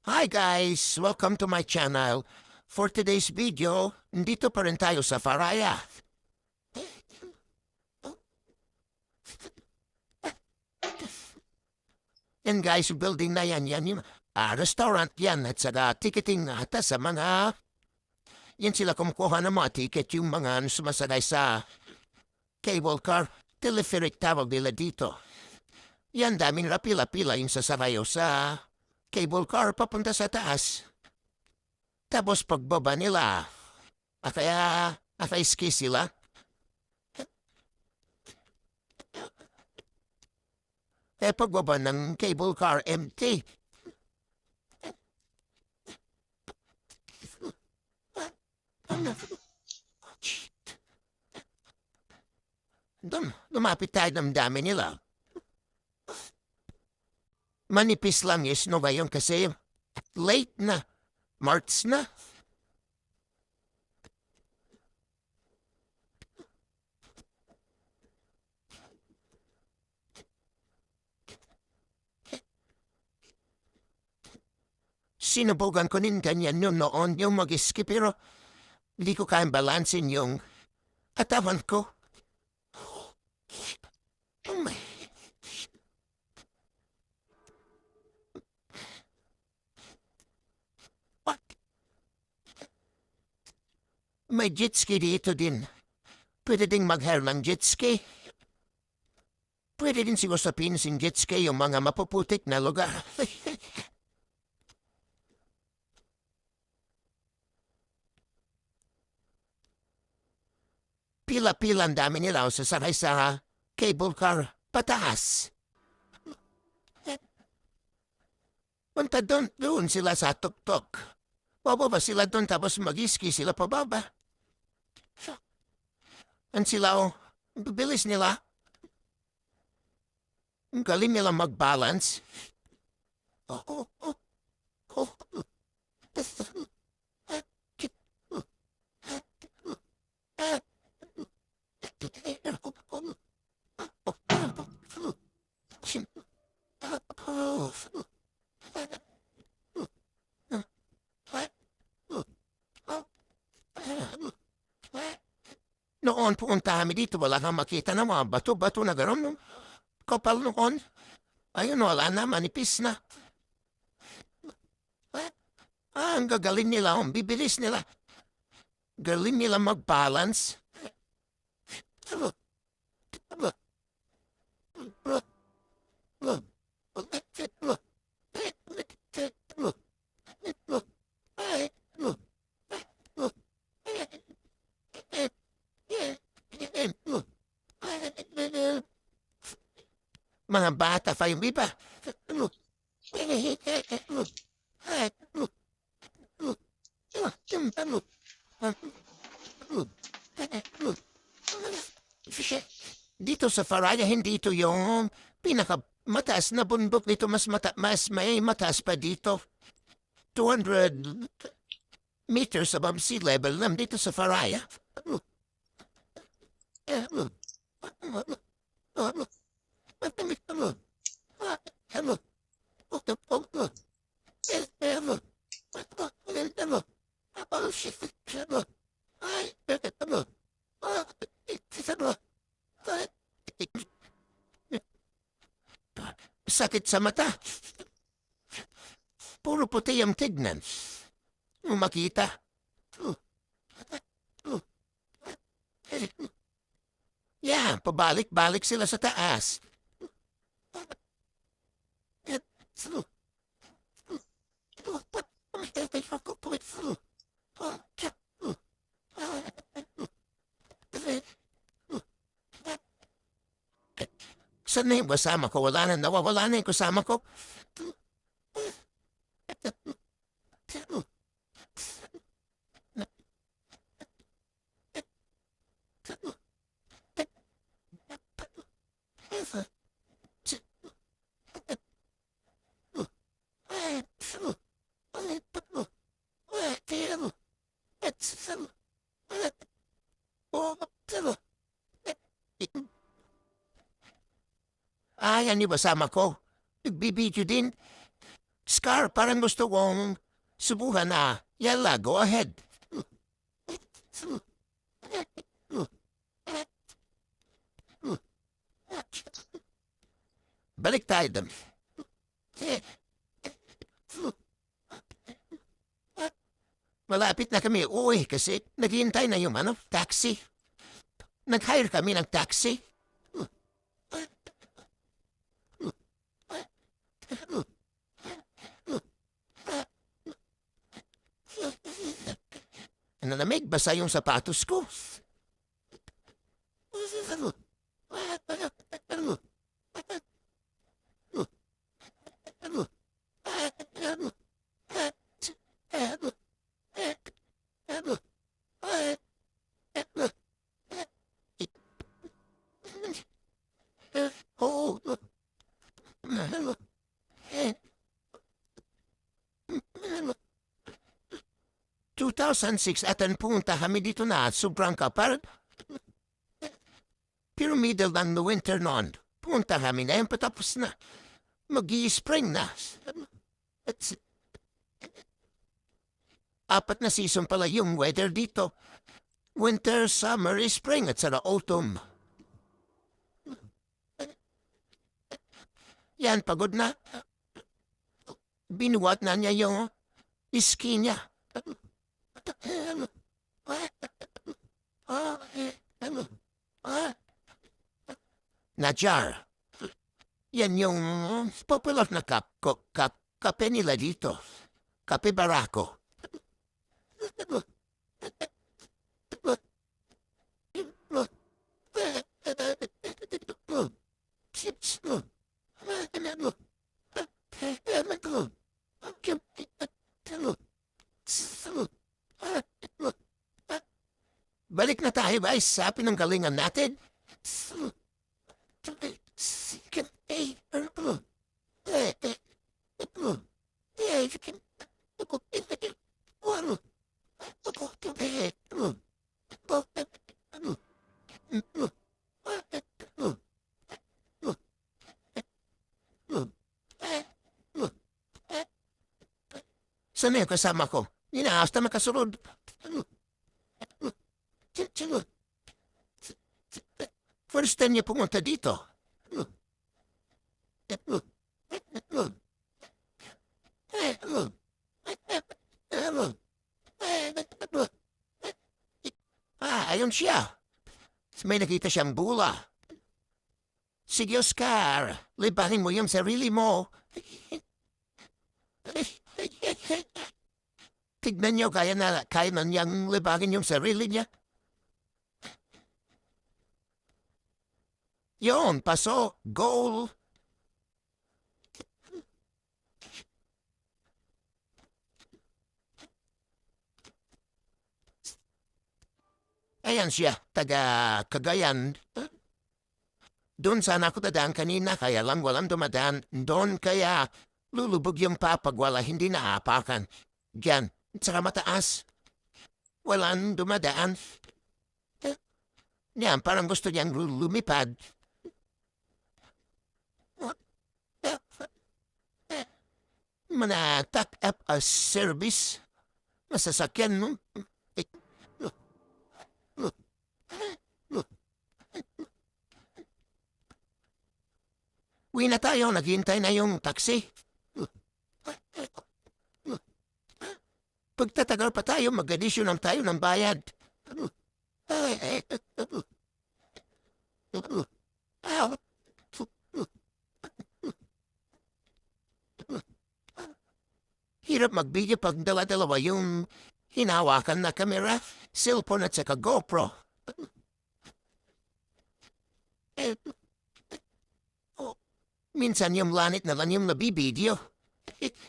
Hi guys! Welcome to my channel. For today's video, nandito pa rin tayo sa Faraya. Yan guys, yung building na yan yung restaurant yan at saka ticketing ata sa mga... Yan sila kumukuha ng mga ticket yung mga sumasakay sa cable car. Telepheric tawag nila dito. Yan daming pila-pila yung sasarayo sa cable car papunta sa taas. Tapos pagbaba nila, ski sila. Pagbaba ng cable car empty. Lumapit tayo ng dami nila. Manipis lang yung snow ngayon kasi late na. March na. Sinubukan ko din ganyan yun noon yung mag-skip pero hindi ko kayang balansin yung katawan ko. What? May jet ski dito din. Pwede ding mag-hire ng jet ski. Pwede din siguro sa pinsin jet ski yung mga mapuputik na lugar. Pila-pila ang dami nila sa saray sa cable car pataas. Punta doon sila sa tuktok. Bababa sila doon tapos mag-ski sila pababa. Ang sila bibilis nila. Ang galing nila mag-balance. Noon pumunta kami dito, wala kang makita ng mga bato-bato na gano'n. Kapal noon. Ayun, wala na, manipis na. Ang gagaling nila, ang bibilis nila. Galing nila mag-balance. Mga bata pa yung iba. Dito sa Faraya, hindi ito yung pinakamataas na bundok dito. Mas may mataas pa dito. 200 meters above sea level lang dito sa Faraya. Sakit sa mata. Puro puti ang tignan. Makita. Yeah, pabalik-balik sila sa taas. Saan na yung kasama ko? Wala na, nawawala na yung kasama ko. Yan yung kasama ko. Nagbibidyo din. Scar, parang gusto kong subuhan na. Yala, go ahead. Balik tayo dun. Malapit na kami uuwi kasi naghihintay na yung taxi. Nag-hire kami ng taxi. Nalamig, basa yung sapatos ko. Oh, 2006 at ang punta kami dito na sobrang kapal. Pero middle ng winter noon, punta kami na yung patapos na. Mag-i-spring na. At, apat na season pala yung weather dito. Winter, summer, spring at saka autumn. Yan, pagod na. Binuwat na niya yung ski niya. Najar. Yan yung popular na kape nila dito. Kape Barako. Balik na tayo ba sa pinanggalingan natin? Sana yung kasama ko? Inaas na makasunod. First time niya pumunta dito. Ayun siya. May nakita siyang bula. Sige, Oscar. Libahin mo yung sarili mo. Tignan niyo, kaya na niyang libahin yung sarili niya. Yon, paso, goal. Ayan siya, taga Cagayan. Doon sana ako dadaan kanina, kaya lang walang dumadaan. Doon kaya lulubog yung papag wala hindi naapakan. Diyan, saka mataas. Walang dumadaan. Yan, parang gusto niyang lumipad. Manatak up a service. Masasakyan mo. Uwi na tayo, naghihintay na yung taxi. Pagtatagal pa tayo, mag-addition lang tayo ng bayad. Hirap mag-video pag dala-dalawa yung hinawakan na kamera, cellphone at saka GoPro. Minsan yung lanit na lang yung nabibideo.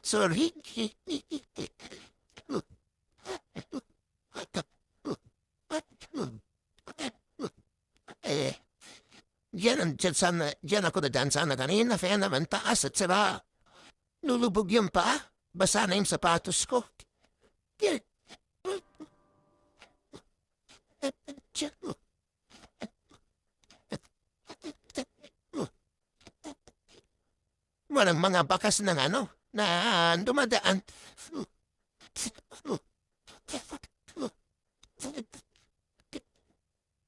Sorry. Diyan ako nadansa na kanina, kaya naman taas at sira. Lulubog yung paa, basa na yung sapatos ko. Walang mga bakas ng na dumadaan.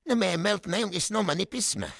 Namemelt na yung snow, manipis na.